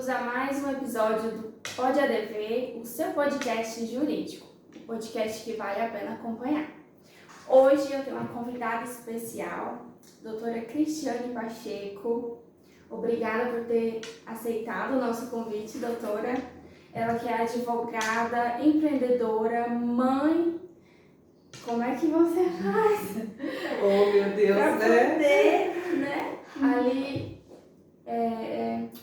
bem-vindos a mais um episódio do Pode ADV, o seu podcast jurídico, um podcast que vale a pena acompanhar. Hoje eu tenho uma convidada especial, doutora Cristiane Pacheco. Obrigada por ter aceitado o nosso convite, doutora. Ela que é advogada, empreendedora, mãe. Como é que você faz? Oh, meu Deus, pra né? poder, ali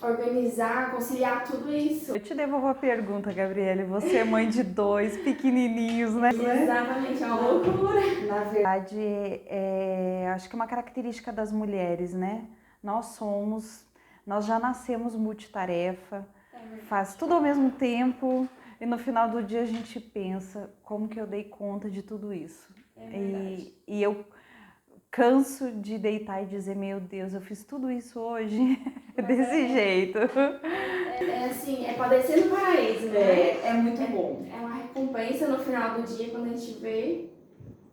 organizar, conciliar tudo isso. Eu te devolvo a pergunta, Gabriele. Você é mãe de dois pequenininhos, né? Exatamente, é uma loucura. Na verdade, acho que é uma característica das mulheres, né? Nós já nascemos multitarefa, faz tudo ao mesmo tempo e no final do dia a gente pensa como que eu dei conta de tudo isso. E eu canso de deitar e dizer, meu Deus, eu fiz tudo isso hoje desse jeito. Assim, é padecer no paraíso, né? É muito bom. É uma recompensa no final do dia quando a gente vê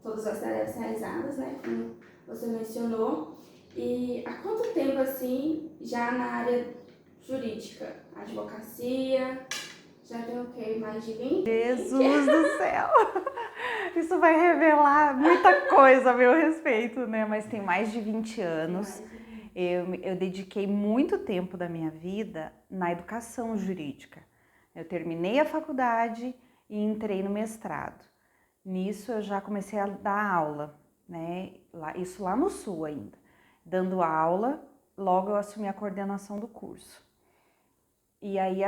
todas as tarefas realizadas, né? Como você mencionou. E há quanto tempo, assim, já na área jurídica? Advocacia? Já tem o quê? Mais de 20? Jesus do céu! Isso vai revelar muita coisa a meu respeito, né? Mas tem mais de 20 anos. Eu dediquei muito tempo da minha vida na educação jurídica. Eu terminei a faculdade e entrei no mestrado. Nisso eu já comecei a dar aula, né? Isso lá no Sul ainda. Dando aula, logo eu assumi a coordenação do curso. E aí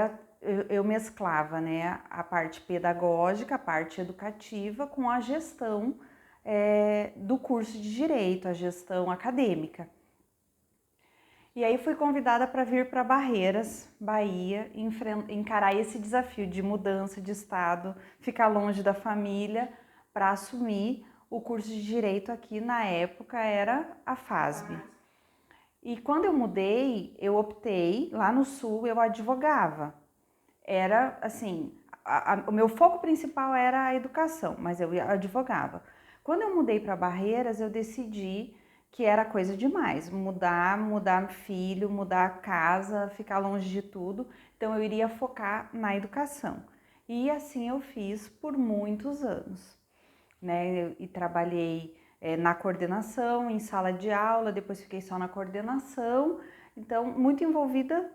eu mesclava, né, a parte pedagógica, a parte educativa com a gestão do curso de Direito, a gestão acadêmica. E aí fui convidada para vir para Barreiras, Bahia, encarar esse desafio de mudança de estado, ficar longe da família, para assumir o curso de Direito aqui, na época era a FASB. E quando eu mudei, eu optei, lá no Sul eu advogava. Era assim, o meu foco principal era a educação, mas eu advogava. Quando eu mudei para Barreiras, eu decidi que era coisa demais, mudar filho, mudar a casa, ficar longe de tudo. Então eu iria focar na educação. E assim eu fiz por muitos anos, né? E trabalhei na coordenação, em sala de aula, depois fiquei só na coordenação. Então, muito envolvida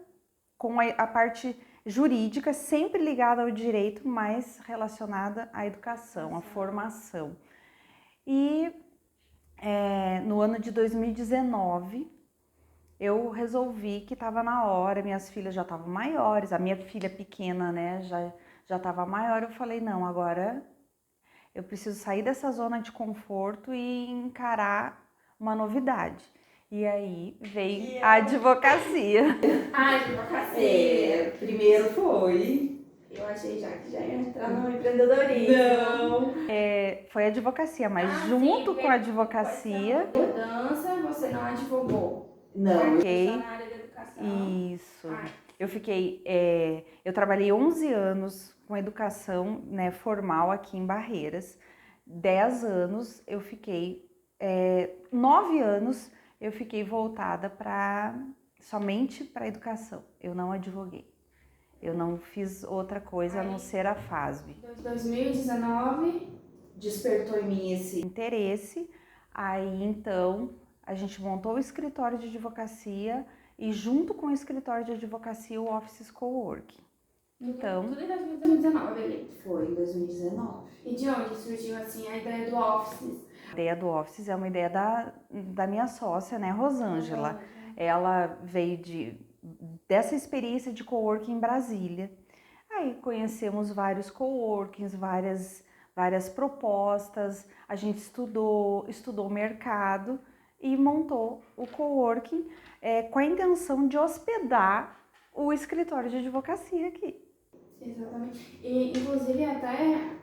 com a parte jurídica, sempre ligada ao direito, mas relacionada à educação, à formação. E no ano de 2019, eu resolvi que estava na hora, minhas filhas já estavam maiores, a minha filha pequena, né, já estava maior. Eu falei, não, agora eu preciso sair dessa zona de conforto e encarar uma novidade. E aí veio a advocacia. A advocacia. Primeiro foi. Eu achei já que já ia entrar no empreendedorismo. Não. Foi a advocacia, mas junto com a advocacia. Mudança, você não advogou. Não. Fiquei na área da educação. Isso. Eu trabalhei 11 anos com educação, né, formal aqui em Barreiras. 10 anos eu fiquei, 9 anos eu fiquei voltada somente para a educação. Eu não advoguei. Eu não fiz outra coisa a não ser a FASB. 2019 despertou em mim esse interesse. Aí então a gente montou o escritório de advocacia e junto com o escritório de advocacia o Offices Coworking. Então, tudo em 2019, ali. Foi em 2019. E de onde surgiu assim a ideia do Offices? A ideia do Offices é uma ideia da minha sócia, né, Rosângela. Ela veio dessa experiência de coworking em Brasília. Aí conhecemos vários coworkings, várias propostas, a gente estudou o mercado e montou o coworking com a intenção de hospedar o escritório de advocacia aqui. Exatamente. E inclusive até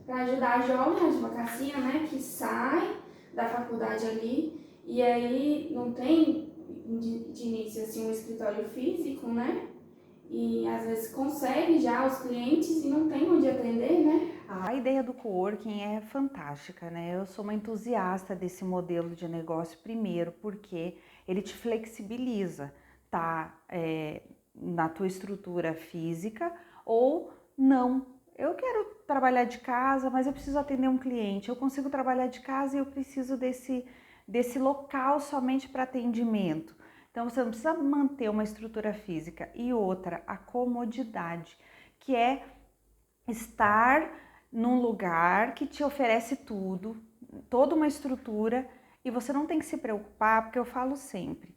para ajudar a jovem advocacia, né, que sai da faculdade ali e aí não tem de início assim um escritório físico, né? E às vezes consegue já os clientes e não tem onde atender, né? A ideia do coworking é fantástica, né? Eu sou uma entusiasta desse modelo de negócio, primeiro porque ele te flexibiliza, tá? na tua estrutura física, ou não. Eu quero trabalhar de casa, mas eu preciso atender um cliente. Eu consigo trabalhar de casa e eu preciso desse local somente para atendimento. Então, você não precisa manter uma estrutura física. E outra, a comodidade, que é estar num lugar que te oferece tudo, toda uma estrutura, e você não tem que se preocupar, porque eu falo sempre,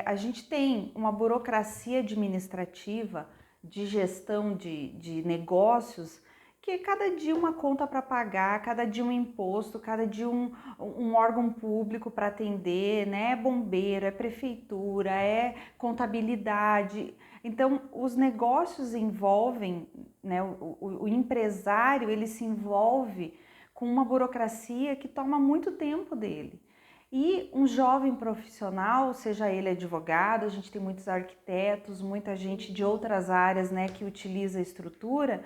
a gente tem uma burocracia administrativa de gestão de negócios, que cada dia uma conta para pagar, cada dia um imposto, cada dia um órgão público para atender, né? É bombeiro, é prefeitura, é contabilidade. Então, os negócios envolvem, né? O empresário, ele se envolve com uma burocracia que toma muito tempo dele. E um jovem profissional, seja ele advogado, a gente tem muitos arquitetos, muita gente de outras áreas, né, que utiliza a estrutura,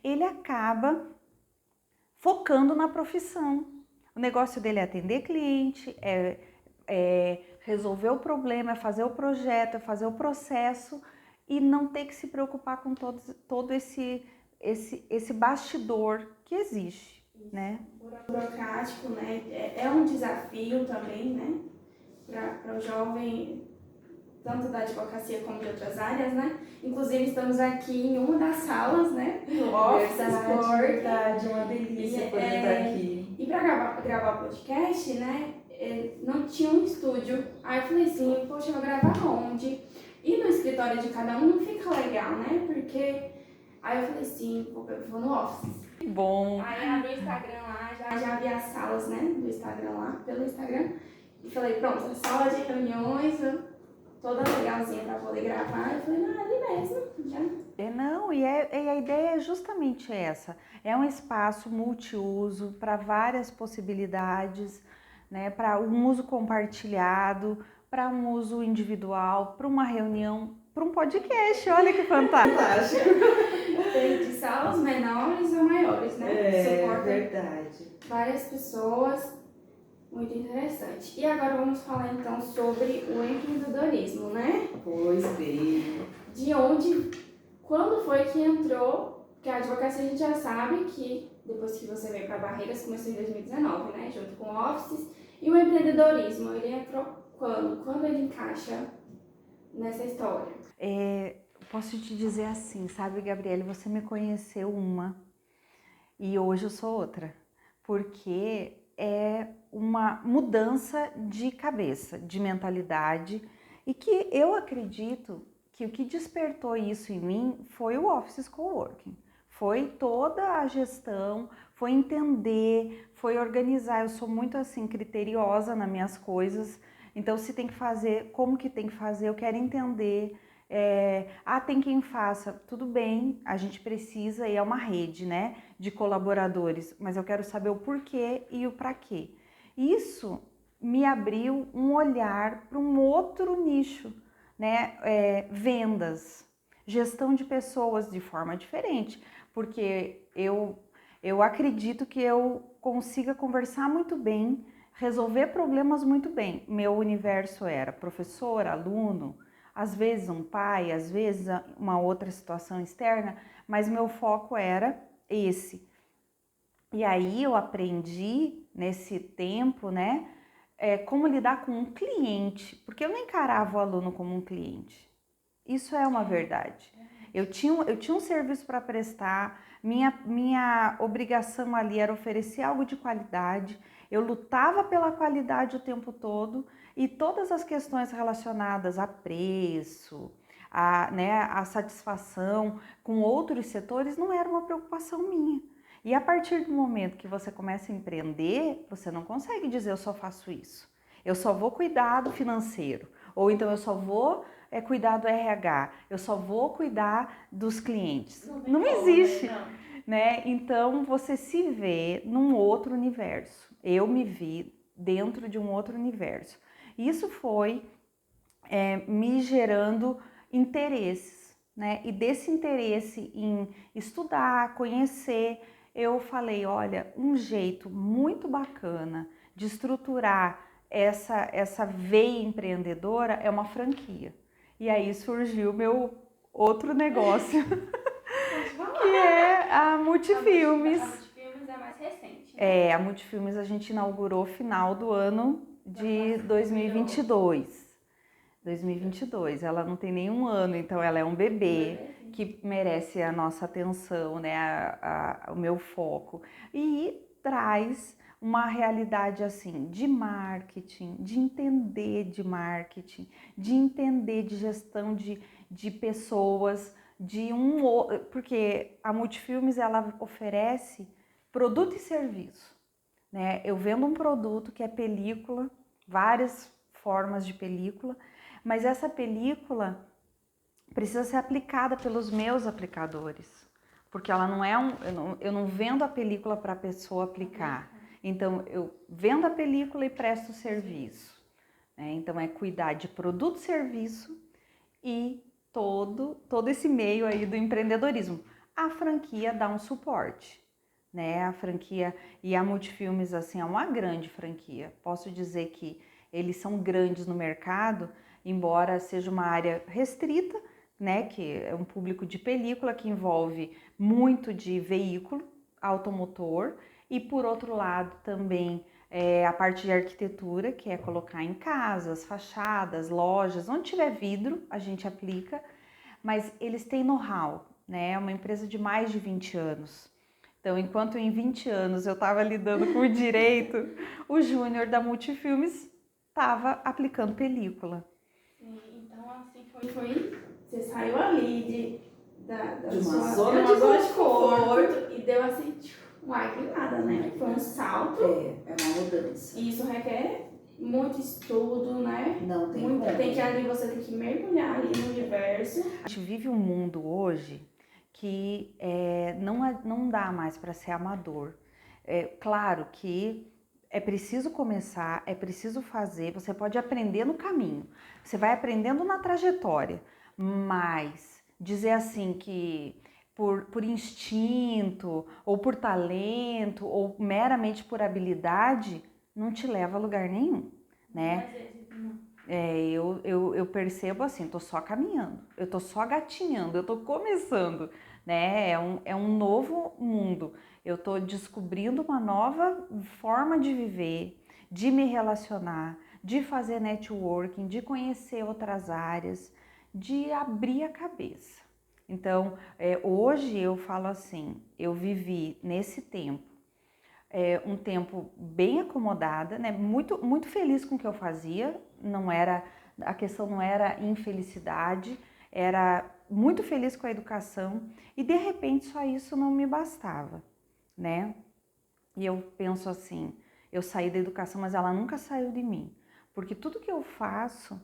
ele acaba focando na profissão. O negócio dele é atender cliente, resolver o problema, é fazer o projeto, é fazer o processo e não ter que se preocupar com todo esse bastidor que existe, né? Burocrático, né? É um desafio também, né? Para o jovem, tanto da advocacia como de outras áreas, né? Inclusive, estamos aqui em uma das salas, né? Do Office Verdade, é uma delícia poder estar aqui. E para gravar o podcast, né? Não tinha um estúdio. Aí eu falei assim, poxa, eu vou gravar onde? E no escritório de cada um não fica legal, né? Porque... Aí eu falei assim, vou no Office. Que bom! Aí abri o Instagram lá, já vi as salas, né, do Instagram lá, pelo Instagram. E falei, pronto, a sala de reuniões, toda legalzinha pra poder gravar. E falei, ali mesmo, já. Não, e a ideia é justamente essa. É um espaço multiuso para várias possibilidades, né, para um uso compartilhado, para um uso individual, para uma reunião, para um podcast. Olha que fantástico! Tem de salas menores ou maiores, né? É verdade. Várias pessoas, muito interessante. E agora vamos falar então sobre o empreendedorismo, né? Pois bem. De onde, quando foi que entrou, porque a advocacia a gente já sabe que depois que você veio para Barreiras começou em 2019, né? Junto com o Offices. E o empreendedorismo, ele entrou quando? Quando ele encaixa nessa história? Posso te dizer assim, sabe, Gabriele, você me conheceu uma e hoje eu sou outra, porque é uma mudança de cabeça, de mentalidade, e que eu acredito que o que despertou isso em mim foi o Office Coworking, foi toda a gestão, foi entender, foi organizar. Eu sou muito assim criteriosa nas minhas coisas, então se tem que fazer, como que tem que fazer, eu quero entender. Tem quem faça, tudo bem, a gente precisa e é uma rede, né, de colaboradores, mas eu quero saber o porquê e o para quê. Isso me abriu um olhar para um outro nicho, né, vendas, gestão de pessoas de forma diferente, porque eu acredito que eu consiga conversar muito bem, resolver problemas muito bem. Meu universo era professor, aluno, às vezes um pai, às vezes uma outra situação externa, mas meu foco era esse. E aí eu aprendi nesse tempo, né, como lidar com um cliente, porque eu não encarava o aluno como um cliente. Isso é uma verdade. Eu tinha um serviço para prestar, minha obrigação ali era oferecer algo de qualidade, eu lutava pela qualidade o tempo todo e todas as questões relacionadas a preço, a satisfação com outros setores não era uma preocupação minha. E a partir do momento que você começa a empreender, você não consegue dizer eu só faço isso, eu só vou cuidar do financeiro, ou então eu só vou cuidar do RH, eu só vou cuidar dos clientes. Não existe, né? Então você se vê num outro universo. Eu me vi dentro de um outro universo. Isso foi me gerando interesses, né? E desse interesse em estudar, conhecer, eu falei, olha, um jeito muito bacana de estruturar essa veia empreendedora é uma franquia. E aí surgiu meu outro negócio, Pode falar. que é a Multifilmes. A Multifilmes é mais recente. A Multifilmes a gente inaugurou final do ano de 2022. 2022, ela não tem nenhum ano, então ela é um bebê que merece a nossa atenção, né, o meu foco. E traz uma realidade assim de marketing, de entender de marketing, de entender de gestão de pessoas, porque a Multifilmes ela oferece produto e serviço, né? Eu vendo um produto que é película, várias formas de película, mas essa película precisa ser aplicada pelos meus aplicadores, porque ela não é eu não vendo a película para a pessoa aplicar. Então eu vendo a película e presto serviço, né? Então é cuidar de produto, serviço e todo esse meio aí do empreendedorismo. A franquia dá um suporte, né? A franquia e a Multifilmes assim é uma grande franquia. Posso dizer que eles são grandes no mercado, embora seja uma área restrita, né? Que é um público de película que envolve muito de veículo automotor e por outro lado também a parte de arquitetura, que é colocar em casas, fachadas, lojas, onde tiver vidro a gente aplica, mas eles têm know-how, né? É uma empresa de mais de 20 anos. Então, enquanto em 20 anos eu estava lidando com o direito, o Júnior da Multifilmes estava aplicando película. Sim, então assim você saiu ali de uma zona de conforto e deu assim uma guinada, né? Foi um salto. É uma mudança. E isso requer muito estudo, né? Não tem como. Você tem que mergulhar ali no universo. A gente vive um mundo hoje que não dá mais para ser amador. É claro que é preciso começar, é preciso fazer, você pode aprender no caminho, você vai aprendendo na trajetória, mas dizer assim que por instinto, ou por talento, ou meramente por habilidade, não te leva a lugar nenhum, né? Eu percebo assim, tô só caminhando, eu tô só gatinhando, eu tô começando, né? É um novo mundo. Eu tô descobrindo uma nova forma de viver, de me relacionar, de fazer networking, de conhecer outras áreas, de abrir a cabeça. Então, hoje eu falo assim, eu vivi nesse tempo, um tempo bem acomodada, né? Muito feliz com o que eu fazia, a questão não era infelicidade, era muito feliz com a educação e de repente só isso não me bastava, né? E eu penso assim, eu saí da educação, mas ela nunca saiu de mim, porque tudo que eu faço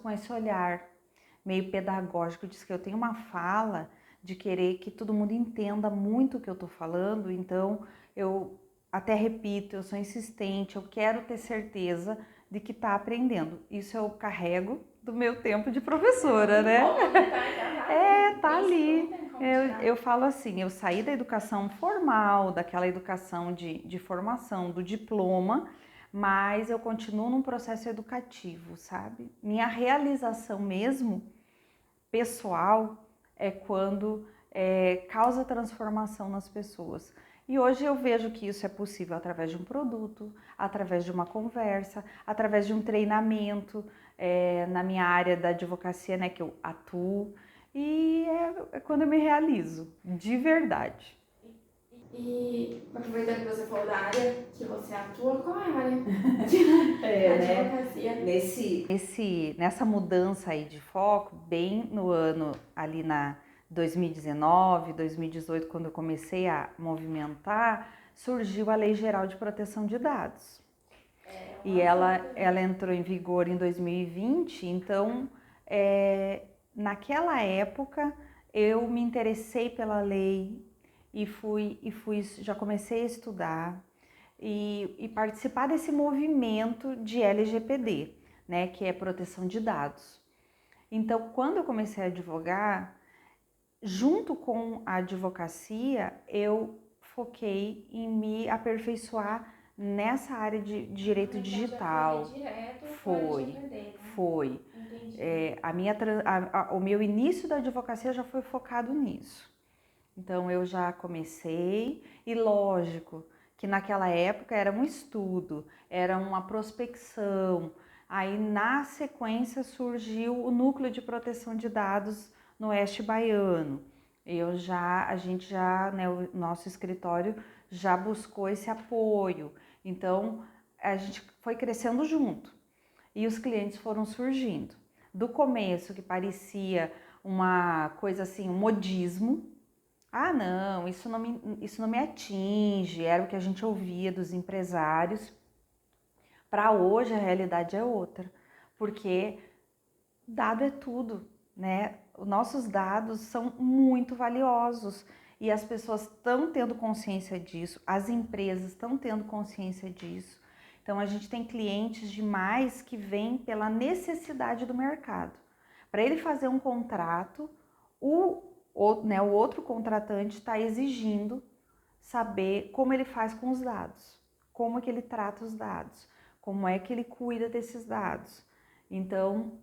com esse olhar meio pedagógico, diz que eu tenho uma fala de querer que todo mundo entenda muito o que eu tô falando, então eu até repito, eu sou insistente, eu quero ter certeza de que tá aprendendo. Isso eu carrego do meu tempo de professora, né? Tá ali. Eu falo assim, eu saí da educação formal, daquela educação de formação, do diploma, mas eu continuo num processo educativo, sabe? Minha realização mesmo, pessoal, é quando causa transformação nas pessoas. E hoje eu vejo que isso é possível através de um produto, através de uma conversa, através de um treinamento, na minha área da advocacia, né, que eu atuo, e é quando eu me realizo, de verdade. E aproveitando que você falou da área que você atua, qual é a área né? advocacia? Nessa mudança aí de foco, bem no ano ali na 2019, 2018, quando eu comecei a movimentar, surgiu a Lei Geral de Proteção de Dados. E ela entrou em vigor em 2020, então naquela época eu me interessei pela lei já comecei a estudar e participar desse movimento de LGPD, né, que é proteção de dados. Então, quando eu comecei a advogar, junto com a advocacia, eu foquei em me aperfeiçoar nessa área de direito digital. Foi. O meu início da advocacia já foi focado nisso. Então eu já comecei e lógico que naquela época era um estudo, era uma prospecção. Aí na sequência surgiu o Núcleo de Proteção de Dados no Oeste Baiano. O nosso escritório já buscou esse apoio. Então a gente foi crescendo junto e os clientes foram surgindo. Do começo que parecia uma coisa assim, um modismo. Ah, não, isso não me atinge, era o que a gente ouvia dos empresários. Para hoje a realidade é outra, porque dado é tudo, né? Os nossos dados são muito valiosos e as pessoas estão tendo consciência disso, as empresas estão tendo consciência disso. Então a gente tem clientes demais que vêm pela necessidade do mercado. Para ele fazer um contrato, o outro contratante está exigindo saber como ele faz com os dados, como é que ele trata os dados, como é que ele cuida desses dados. Então,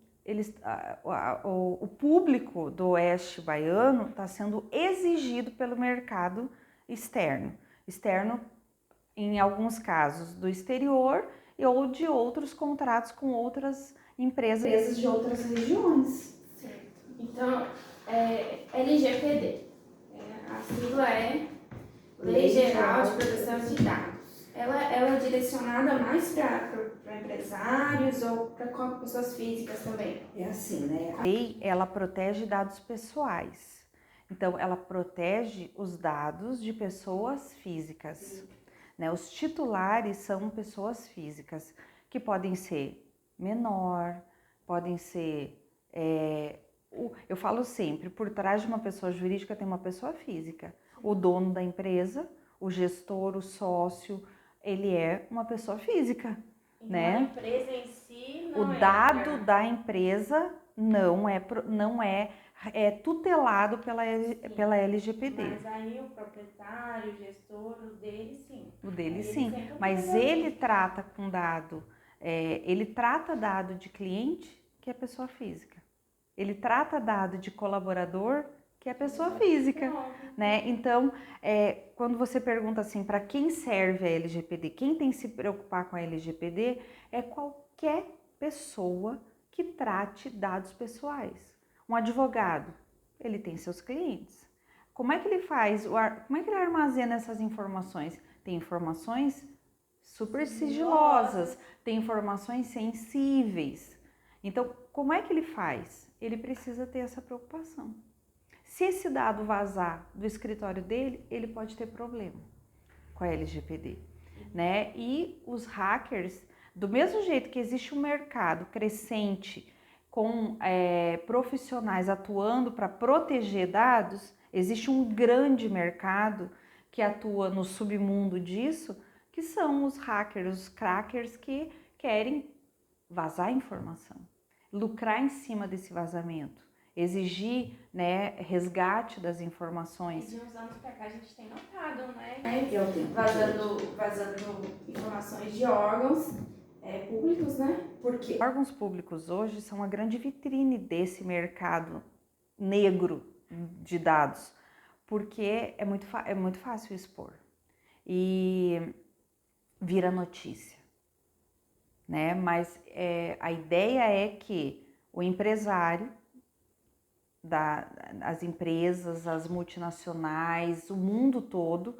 o público do Oeste Baiano está sendo exigido pelo mercado externo. Externo, em alguns casos, do exterior ou de outros contratos com outras empresas de outras regiões. Certo. Então, LGPD. A sigla é Lei Geral de Proteção de Dados. Ela é direcionada mais para empresários ou para pessoas físicas também? É assim, né? A lei, ela protege dados pessoais. Então, ela protege os dados de pessoas físicas. Né? Os titulares são pessoas físicas, que podem ser menor, podem ser... eu falo sempre, por trás de uma pessoa jurídica tem uma pessoa física. O dono da empresa, o gestor, o sócio, ele é uma pessoa física, né? A empresa em si não o dado da empresa não é tutelado pela LGPD. Mas aí o proprietário, o gestor, o dele sim. O dele sim, mas ele trata com dado, ele trata dado de cliente, que é pessoa física. Ele trata dado de colaborador, que é pessoa física, né? Então, quando você pergunta assim, para quem serve a LGPD, quem tem que se preocupar com a LGPD, é qualquer pessoa que trate dados pessoais. Um advogado, ele tem seus clientes. Como é que ele faz? Como é que ele armazena essas informações? Tem informações super sigilosas, tem informações sensíveis. Então, como é que ele faz? Ele precisa ter essa preocupação. Se esse dado vazar do escritório dele, ele pode ter problema com a LGPD, né? E os hackers, do mesmo jeito que existe um mercado crescente com profissionais atuando para proteger dados, existe um grande mercado que atua no submundo disso, que são os hackers, os crackers que querem vazar informação, lucrar em cima desse vazamento. Exigir, né, resgate das informações. De uns anos pra cá a gente tem notado, né? Vazando informações de órgãos públicos, né? Porque órgãos públicos hoje são uma grande vitrine desse mercado negro de dados, porque é muito fácil expor e vira notícia, né? Mas a ideia é que o empresário, as empresas, as multinacionais, o mundo todo,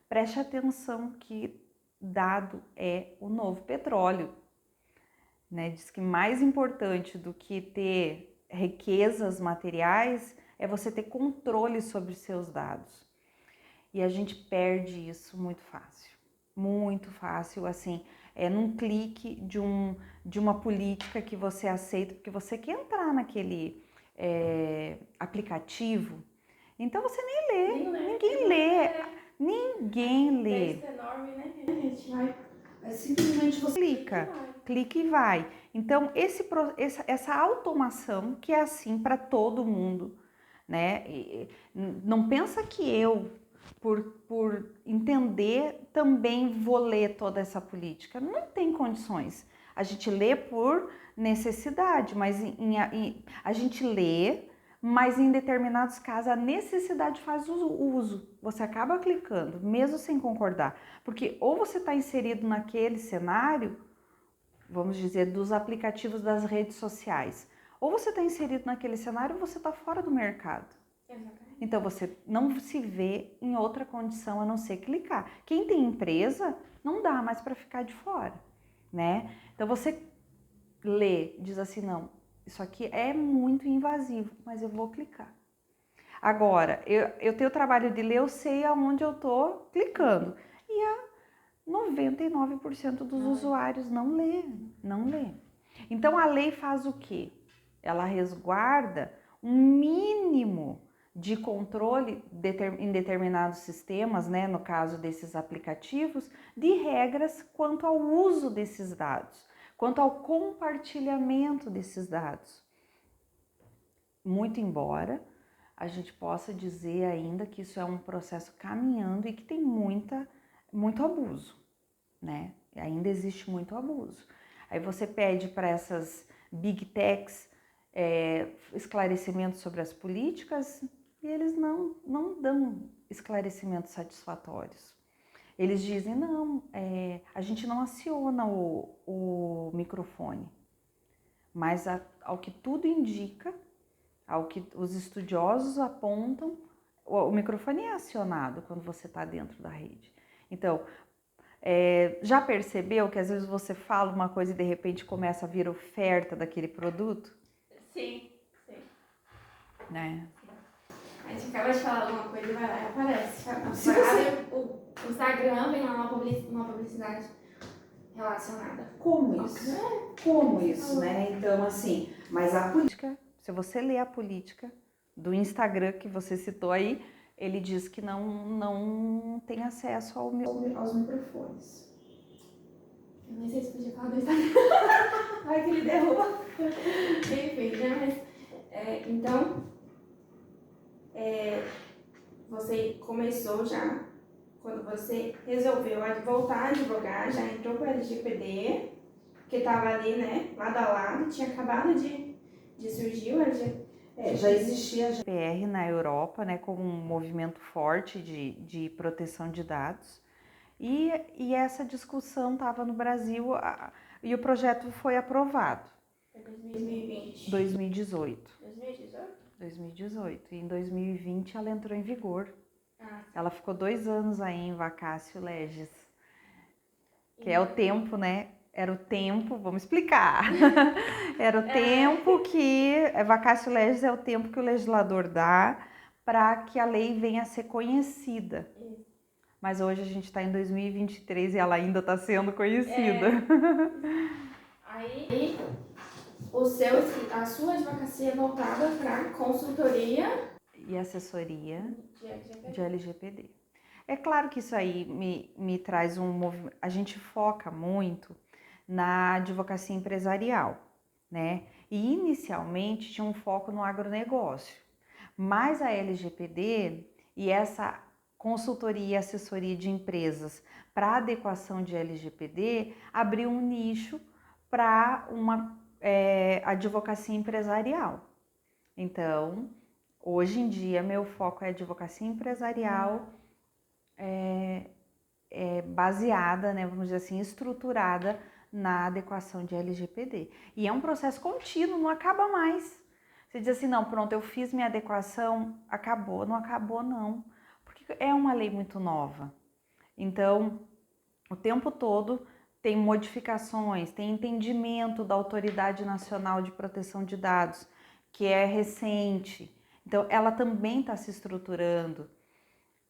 preste atenção que dado é o novo petróleo, né? Diz que mais importante do que ter riquezas materiais é você ter controle sobre seus dados. E a gente perde isso muito fácil, assim, num clique de uma política que você aceita, porque você quer entrar naquele aplicativo, então você nem lê, ninguém lê. Texto enorme, né? A gente vai simplesmente você clica e vai. Então essa automação que é assim para todo mundo, né? Não pensa que eu por entender, também vou ler toda essa política. Não tem condições. A gente lê por necessidade, mas a gente lê, mas em determinados casos a necessidade faz o uso. Você acaba clicando, mesmo sem concordar. Porque ou você está inserido naquele cenário, vamos dizer, dos aplicativos das redes sociais, ou você está inserido naquele cenário ou você está fora do mercado. Exatamente. Então você não se vê em outra condição a não ser clicar. Quem tem empresa não dá mais para ficar de fora, né? Então você lê, diz assim, não, isso aqui é muito invasivo, mas eu vou clicar. Agora, eu tenho o trabalho de ler, eu sei aonde eu estou clicando. E a 99% dos usuários não lê. Então a lei faz o quê? Ela resguarda um mínimo de controle em determinados sistemas, né, no caso desses aplicativos, de regras quanto ao uso desses dados, quanto ao compartilhamento desses dados. Muito embora a gente possa dizer ainda que isso é um processo caminhando e que tem muito abuso, né? Ainda existe muito abuso. Aí você pede para essas big techs esclarecimentos sobre as políticas e eles não dão esclarecimentos satisfatórios. Eles dizem, não, a gente não aciona o microfone, mas ao que tudo indica, ao que os estudiosos apontam, o microfone é acionado quando você está dentro da rede. Então, já percebeu que às vezes você fala uma coisa e de repente começa a vir oferta daquele produto? Sim. Né? A gente acaba de falar alguma coisa e vai lá e aparece. Se você... O Instagram vem lá uma publicidade relacionada. Como isso? Como isso, né? Então, assim, mas a política, se você ler a política do Instagram que você citou aí, ele diz que não tem acesso aos microfones. Eu nem sei se podia falar do Instagram. Ai, que ele derruba. Enfim, né? Mas, então, você começou já, quando você resolveu voltar a advogar, já entrou para o LGPD, que estava ali, né, lado a lado, tinha acabado de surgir o LGPD. Já existia a GDPR na Europa, né, como um movimento forte de proteção de dados. E essa discussão estava no Brasil e o projeto foi aprovado. Foi 2020. 2018. 2018? 2018. E em 2020 ela entrou em vigor. Ah. Ela ficou 2 anos aí em vacatio legis. Que é o tempo, né? Era o tempo, vamos explicar. Era o tempo que... Vacatio legis é o tempo que o legislador dá para que a lei venha a ser conhecida. Mas hoje a gente está em 2023 e ela ainda está sendo conhecida. Aí, a sua advocacia é voltada para consultoria e assessoria de LGPD. É claro que isso aí me traz um movimento. A gente foca muito na advocacia empresarial, né? E inicialmente tinha um foco no agronegócio. Mas a LGPD e essa consultoria e assessoria de empresas para adequação de LGPD abriu um nicho para uma advocacia empresarial. Então, hoje em dia, meu foco é advocacia empresarial baseada, né, vamos dizer assim, estruturada na adequação de LGPD. E é um processo contínuo, não acaba mais. Você diz assim, não, pronto, eu fiz minha adequação, acabou. Não acabou, não. Porque é uma lei muito nova. Então, o tempo todo tem modificações, tem entendimento da Autoridade Nacional de Proteção de Dados, que é recente. Então, ela também está se estruturando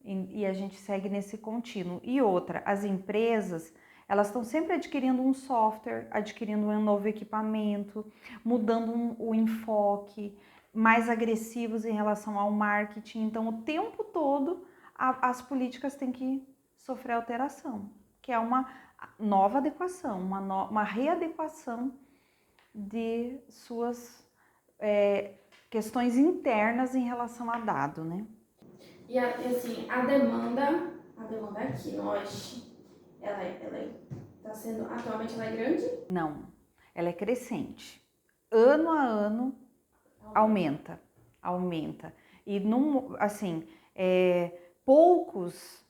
e a gente segue nesse contínuo. E outra, as empresas, elas estão sempre adquirindo um software, adquirindo um novo equipamento, mudando o enfoque, mais agressivos em relação ao marketing. Então, o tempo todo, as políticas têm que sofrer alteração, que é uma nova adequação, uma readequação de suas questões internas em relação a dado, né? E assim, a demanda aqui no Oeste, tá sendo, atualmente ela é grande? Não, ela é crescente. Ano a ano aumenta. E assim, poucos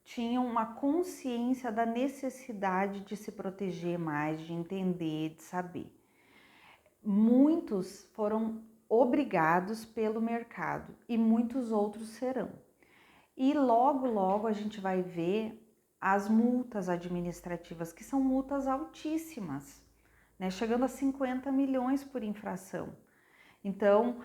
tinham uma consciência da necessidade de se proteger mais, de entender, de saber. Muitos foram obrigados pelo mercado e muitos outros serão. E logo, logo a gente vai ver as multas administrativas, que são multas altíssimas, né? Chegando a 50 milhões por infração. Então,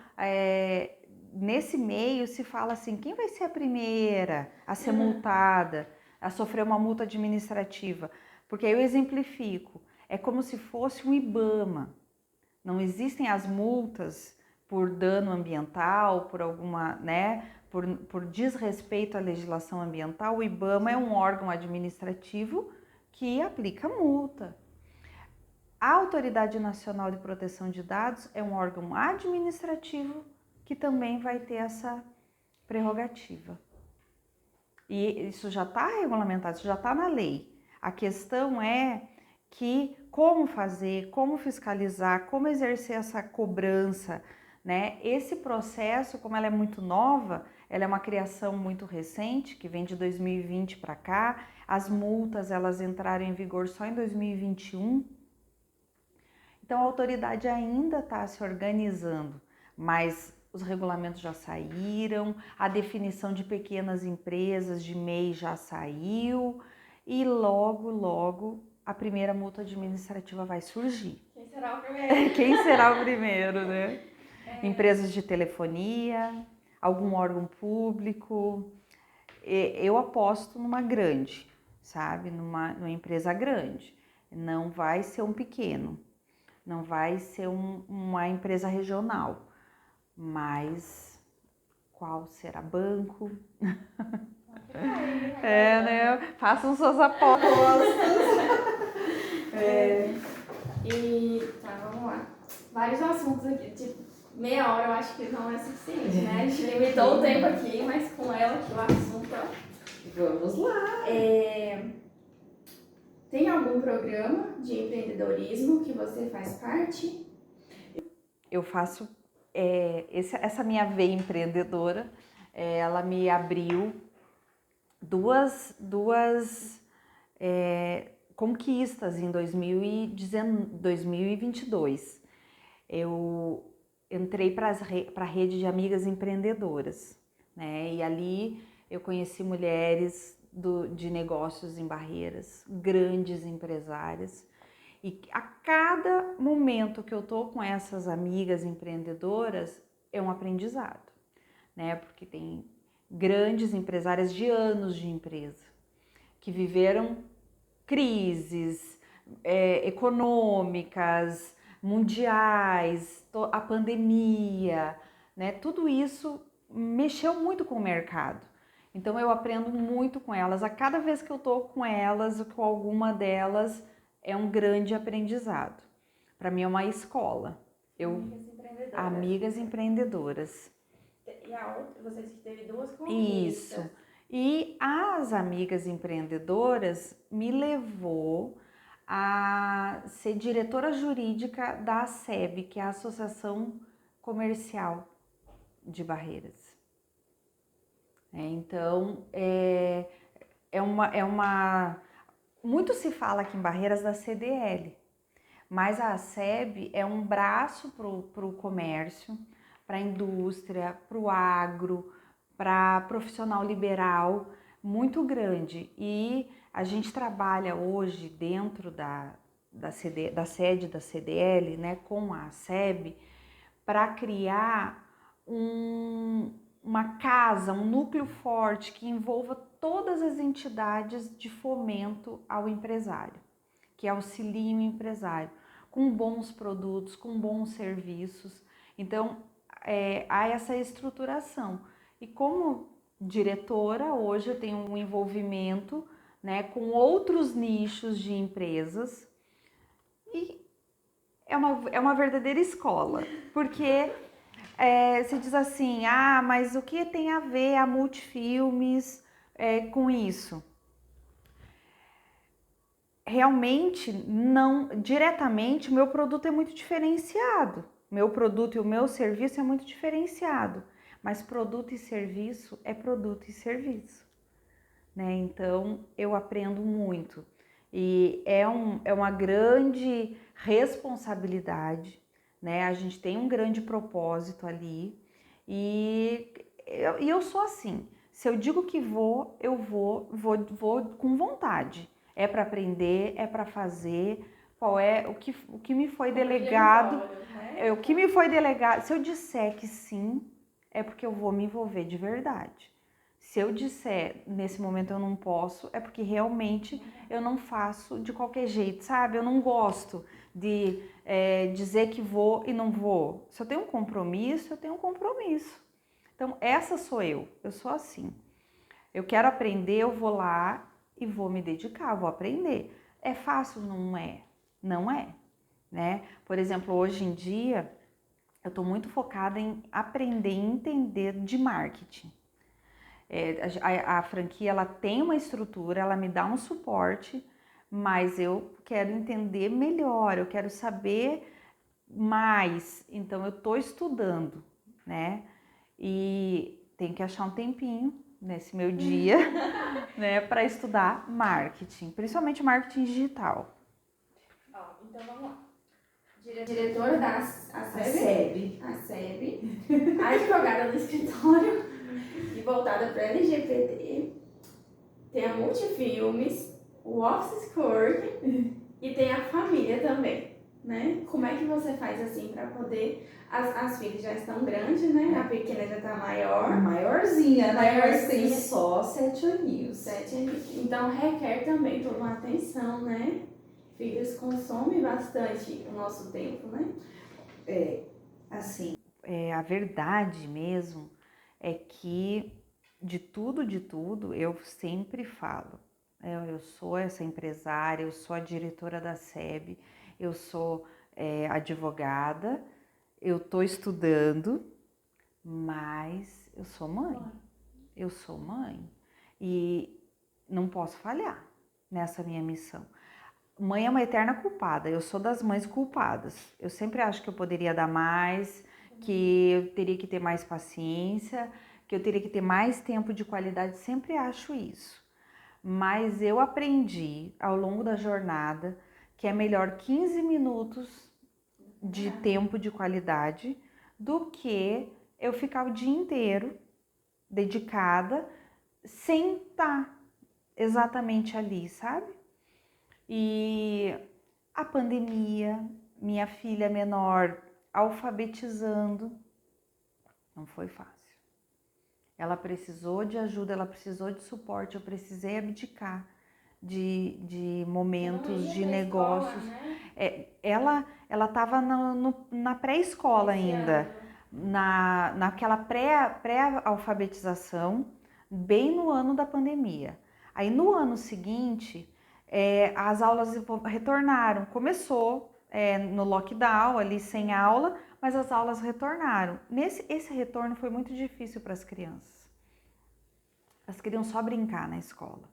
nesse meio se fala assim, quem vai ser a primeira a ser multada, a sofrer uma multa administrativa? Porque aí eu exemplifico, é como se fosse um IBAMA. Não existem as multas por dano ambiental, por alguma, né, por desrespeito à legislação ambiental. O IBAMA é um órgão administrativo que aplica multa. A Autoridade Nacional de Proteção de Dados é um órgão administrativo que também vai ter essa prerrogativa. E isso já está regulamentado, isso já está na lei. A questão é que como fazer, como fiscalizar, como exercer essa cobrança, né? Esse processo, como ela é muito nova, ela é uma criação muito recente, que vem de 2020 para cá, as multas elas entraram em vigor só em 2021, então a autoridade ainda está se organizando, mas os regulamentos já saíram, a definição de pequenas empresas, de MEI já saiu e logo, logo a primeira multa administrativa vai surgir. Quem será o primeiro? Quem será o primeiro, né? Empresas de telefonia, algum órgão público. Eu aposto numa grande, sabe? Numa empresa grande. Não vai ser um pequeno, não vai ser uma empresa regional, mas qual será? Banco? Né? Façam suas apostas. E tá, vamos lá. Vários assuntos aqui, tipo, meia hora eu acho que não é suficiente, né? A gente limitou o tempo aqui, mas com ela aqui o assunto, ó. Vamos lá. Tem algum programa de empreendedorismo que você faz parte? Eu faço essa minha veia empreendedora, ela me abriu duas conquistas em 2022. Eu entrei para a rede de amigas empreendedoras, né? E ali eu conheci mulheres de negócios em Barreiras, grandes empresárias. E a cada momento que eu tô com essas amigas empreendedoras é um aprendizado, né? Porque tem grandes empresárias de anos de empresa que viveram crises econômicas, mundiais, a pandemia, né? Tudo isso mexeu muito com o mercado. Então eu aprendo muito com elas. A cada vez que eu tô com elas, com alguma delas, é um grande aprendizado. Para mim é uma escola. Amigas empreendedoras. E a outra, você disse que teve duas conquistas. Isso. E as amigas empreendedoras me levou a ser diretora jurídica da ACEB, que é a Associação Comercial de Barreiras. Então, muito se fala aqui em Barreiras da CDL, mas a ACEB é um braço para o comércio, para a indústria, para o agro, para profissional liberal, muito grande. E a gente trabalha hoje dentro da sede da CDL, né, com a ACEB, para criar uma casa, um núcleo forte que envolva todas as entidades de fomento ao empresário, que auxiliem o empresário com bons produtos, com bons serviços. Então, há essa estruturação. E como diretora, hoje eu tenho um envolvimento, né, com outros nichos de empresas e é uma verdadeira escola, porque Você diz assim, mas o que tem a ver a Multifilmes com isso? Realmente, não, diretamente, o meu produto é muito diferenciado. Meu produto e o meu serviço é muito diferenciado. Mas produto e serviço é produto e serviço, né? Então, eu aprendo muito. E é uma grande responsabilidade, né? A gente tem um grande propósito ali. E eu sou assim. Se eu digo que vou, eu vou com vontade. É para aprender, é para fazer. Qual é o que me foi delegado? O que me foi delegado? Se eu disser que sim, é porque eu vou me envolver de verdade. Se eu disser nesse momento eu não posso, é porque realmente eu não faço de qualquer jeito, sabe? Eu não gosto de dizer que vou e não vou. Se eu tenho um compromisso, eu tenho um compromisso. Então, essa sou eu sou assim. Eu quero aprender, eu vou lá e vou me dedicar, vou aprender. É fácil? Não é. Não é, né? Por exemplo, hoje em dia, eu estou muito focada em aprender e entender de marketing. A franquia, ela tem uma estrutura, ela me dá um suporte, mas eu quero entender melhor, eu quero saber mais. Então, eu estou estudando, né? E tenho que achar um tempinho nesse meu dia, né, para estudar marketing, principalmente marketing digital. Então vamos lá. Diretora da SEB. A SEB, advogada do escritório e voltada para LGBT. Tem a Multifilmes, o Office Work e tem a família também, né? Como é que você faz assim para poder... As filhas já estão grandes, né? A pequena já está maior. Maiorzinha, né? Mas tem Maiorzinha. só 7 aninhos. 7 anos. Então requer também toda uma atenção, né? Filhos consomem bastante o nosso tempo, né? Assim, a verdade mesmo é que de tudo, eu sempre falo. Eu sou essa empresária, eu sou a diretora da SEB, eu sou advogada, eu estou estudando, mas eu sou mãe. Eu sou mãe e não posso falhar nessa minha missão. Mãe é uma eterna culpada, eu sou das mães culpadas. Eu sempre acho que eu poderia dar mais, que eu teria que ter mais paciência, que eu teria que ter mais tempo de qualidade, sempre acho isso. Mas eu aprendi ao longo da jornada que é melhor 15 minutos de tempo de qualidade do que eu ficar o dia inteiro dedicada sem estar exatamente ali, sabe? E a pandemia, minha filha menor alfabetizando, não foi fácil. Ela precisou de ajuda, ela precisou de suporte, eu precisei abdicar de momentos, de negócios. Escola, né? Ela estava na pré-escola ainda, naquela pré-alfabetização, bem no ano da pandemia. Aí no ano seguinte, as aulas retornaram. Começou no lockdown, ali sem aula, mas as aulas retornaram. Esse retorno foi muito difícil para as crianças. Elas queriam só brincar na escola.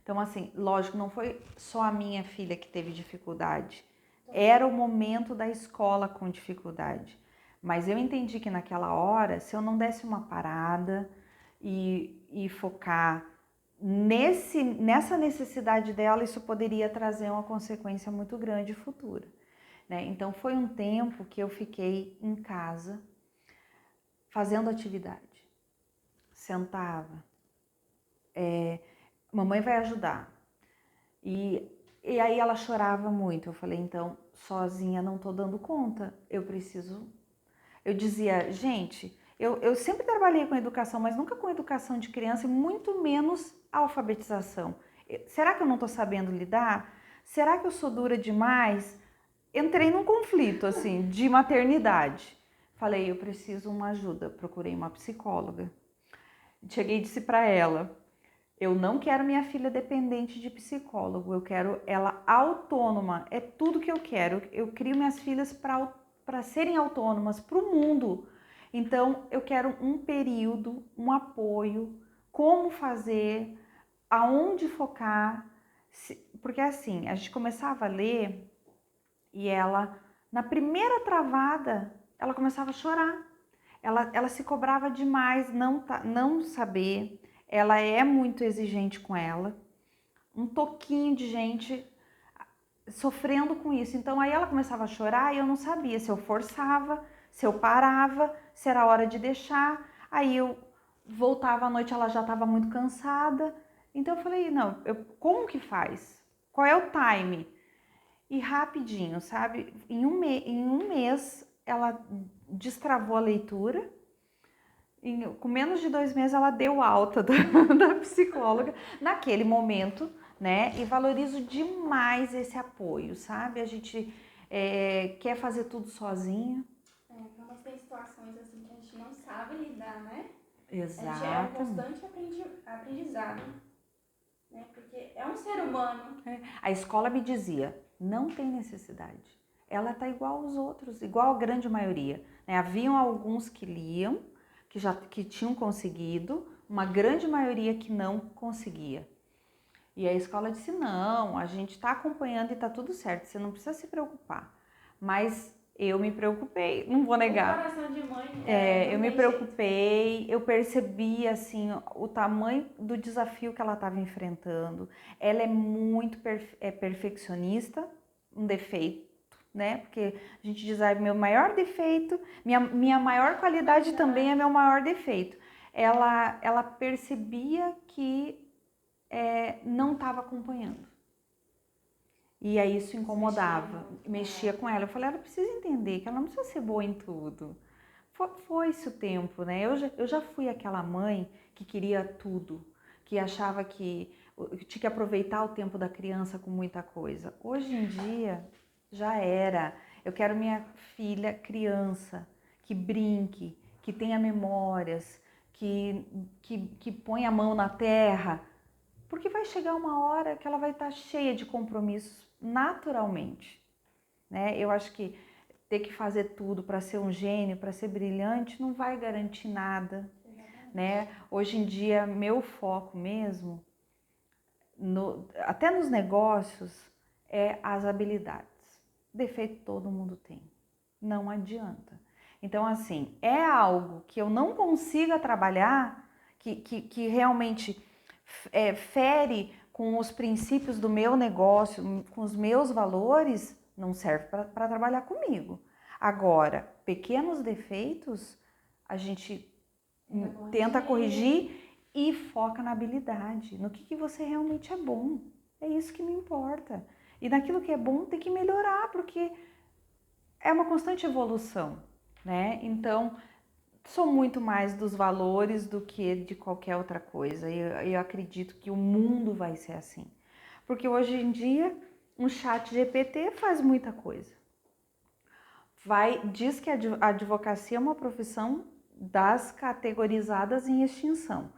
Então, assim, lógico, não foi só a minha filha que teve dificuldade. Era o momento da escola com dificuldade. Mas eu entendi que naquela hora, se eu não desse uma parada e focar nessa necessidade dela, isso poderia trazer uma consequência muito grande futura, né? Então, foi um tempo que eu fiquei em casa, fazendo atividade. Sentava. Mamãe vai ajudar. E aí ela chorava muito. Eu falei, então, sozinha não tô dando conta. Eu dizia, gente, eu sempre trabalhei com educação, mas nunca com educação de criança e muito menos alfabetização. Será que eu não tô sabendo lidar? Será que eu sou dura demais? Entrei num conflito, assim, de maternidade. Falei, eu preciso uma ajuda. Procurei uma psicóloga. Cheguei e disse para ela, eu não quero minha filha dependente de psicólogo, eu quero ela autônoma, é tudo que eu quero. Eu crio minhas filhas para serem autônomas, para o mundo. Então, eu quero um período, um apoio, como fazer, aonde focar, porque assim, a gente começava a ler e ela, na primeira travada, ela começava a chorar. Ela se cobrava demais, não saber, ela é muito exigente com ela, um toquinho de gente sofrendo com isso. Então aí ela começava a chorar e eu não sabia se eu forçava, se eu parava, se era hora de deixar. Aí eu voltava à noite, ela já estava muito cansada. Então eu falei, não, como que faz? Qual é o time? E rapidinho, sabe? Em um mês ela destravou a leitura. Com menos de 2 meses ela deu alta da psicóloga naquele momento, né? E valorizo demais esse apoio, sabe? A gente quer fazer tudo sozinha. Mas tem situações assim que a gente não sabe lidar, né? Exato. É um constante aprendizado, né? Porque é um ser humano. A escola me dizia, não tem necessidade. Ela tá igual aos outros, igual a grande maioria, né? Haviam alguns que liam, que tinham conseguido, uma grande maioria que não conseguia. E a escola disse, não, a gente está acompanhando e está tudo certo, você não precisa se preocupar. Mas eu me preocupei, não vou negar. O coração de mãe Eu me preocupei, eu percebi assim o tamanho do desafio que ela estava enfrentando. Ela é muito perfeccionista, um defeito, né? Porque a gente diz, meu maior defeito, minha maior qualidade também é meu maior defeito. Ela percebia que não estava acompanhando. E aí isso incomodava, mexia com ela. Eu falei, ela precisa entender que ela não precisa ser boa em tudo. Foi-se o tempo, né? Eu já fui aquela mãe que queria tudo, que achava que tinha que aproveitar o tempo da criança com muita coisa. Hoje em dia, já era. Eu quero minha filha criança, que brinque, que tenha memórias, que ponha a mão na terra, porque vai chegar uma hora que ela vai estar cheia de compromissos naturalmente, né? Eu acho que ter que fazer tudo para ser um gênio, para ser brilhante, não vai garantir nada, né? Hoje em dia, meu foco mesmo, até nos negócios, é as habilidades. Defeito todo mundo tem, não adianta. Então, assim, é algo que eu não consiga trabalhar, que realmente fere com os princípios do meu negócio, com os meus valores, não serve para trabalhar comigo. Agora, pequenos defeitos, a gente tenta corrigir e foca na habilidade, no que você realmente é bom. É isso que me importa. E naquilo que é bom tem que melhorar, porque é uma constante evolução, né? Então, sou muito mais dos valores do que de qualquer outra coisa. Eu acredito que o mundo vai ser assim. Porque hoje em dia, um chat GPT faz muita coisa. Diz que a advocacia é uma profissão das categorizadas em extinção.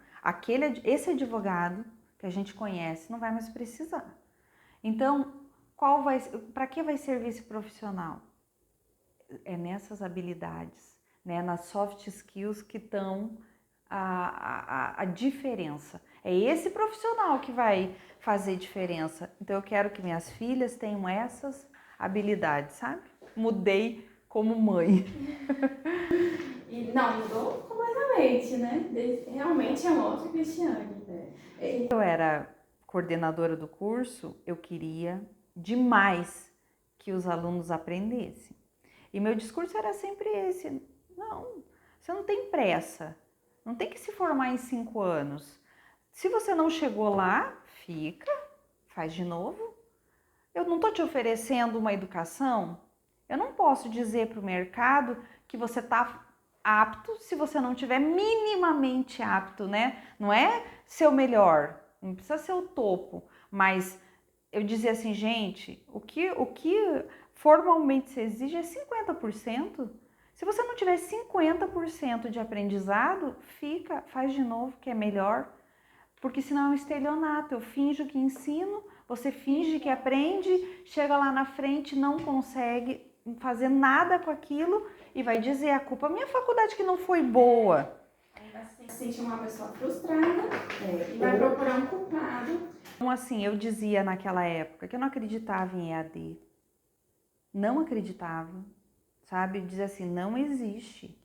Esse advogado que a gente conhece não vai mais precisar. Então, para que vai servir esse profissional? É nessas habilidades, né, nas soft skills que estão a diferença. É esse profissional que vai fazer diferença. Então eu quero que minhas filhas tenham essas habilidades, sabe? Mudei como mãe. E não, mudou completamente, né? Realmente é uma outra Cristiane. Eu era coordenadora do curso, eu queria demais que os alunos aprendessem. E meu discurso era sempre esse, não, você não tem pressa, não tem que se formar em 5 anos. Se você não chegou lá, fica, faz de novo. Eu não estou te oferecendo uma educação, eu não posso dizer para o mercado que você está apto se você não tiver minimamente apto, né? Não é ser o melhor, não precisa ser o topo, mas eu dizia assim, gente, o que formalmente se exige é 50%. Se você não tiver 50% de aprendizado, faz de novo que é melhor, porque senão é um estelionato. Eu finjo que ensino, você finge que aprende, chega lá na frente, não consegue fazer nada com aquilo e vai dizer, a culpa é minha faculdade que não foi boa. Aí vai se sentir uma pessoa frustrada e vai procurar um culpado. Então, assim, eu dizia naquela época que eu não acreditava em EAD. Não acreditava, sabe? Eu dizia assim, não existe.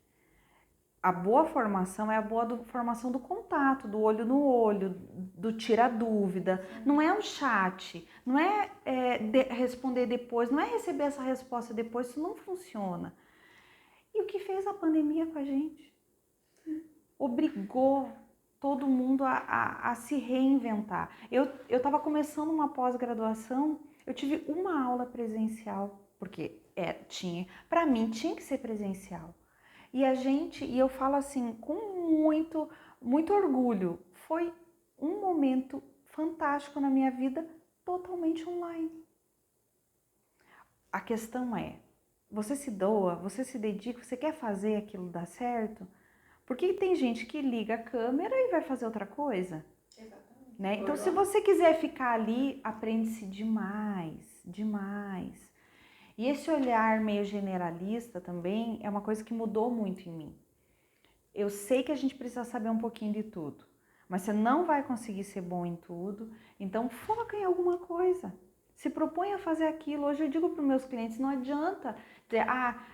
A boa formação é a boa formação do contato, do olho no olho, do tira dúvida. Não é um chat, não é, responder depois, não é receber essa resposta depois, isso não funciona. E o que fez a pandemia com a gente? Obrigou todo mundo a se reinventar. Eu estava começando uma pós-graduação, eu tive uma aula presencial, porque para mim tinha que ser presencial. E eu falo assim, com muito orgulho, foi um momento fantástico na minha vida, totalmente online. A questão é, você se doa, você se dedica, você quer fazer aquilo dar certo? Porque tem gente que liga a câmera e vai fazer outra coisa. Exatamente. Né? Então, se você quiser ficar ali, aprende-se demais, demais. E esse olhar meio generalista também é uma coisa que mudou muito em mim. Eu sei que a gente precisa saber um pouquinho de tudo, mas você não vai conseguir ser bom em tudo, então foca em alguma coisa. Se propõe a fazer aquilo. Hoje eu digo para os meus clientes, não adianta dizer,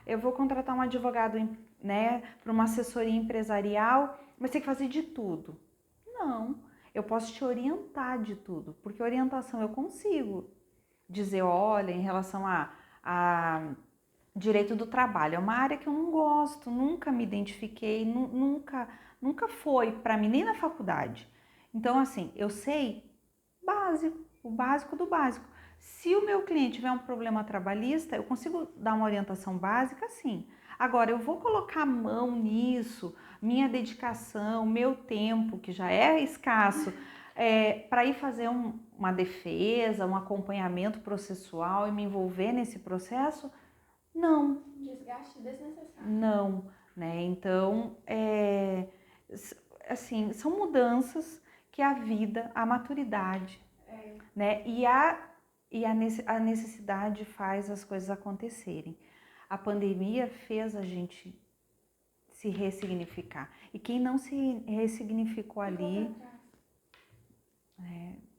eu vou contratar um advogado, né, para uma assessoria empresarial, mas tem que fazer de tudo. Não, eu posso te orientar de tudo, porque orientação eu consigo dizer, olha, em relação a direito do trabalho, é uma área que eu não gosto, nunca me identifiquei, nunca foi para mim, nem na faculdade. Então, assim, eu sei o básico do básico. Se o meu cliente tiver um problema trabalhista, eu consigo dar uma orientação básica, sim. Agora, eu vou colocar a mão nisso, minha dedicação, meu tempo, que já é escasso, para ir fazer uma defesa, um acompanhamento processual e me envolver nesse processo? Não. Desgaste desnecessário. Não, né? Então, assim, são mudanças que a vida, a maturidade, né? E a necessidade faz as coisas acontecerem. A pandemia fez a gente se ressignificar. E quem não se ressignificou ali,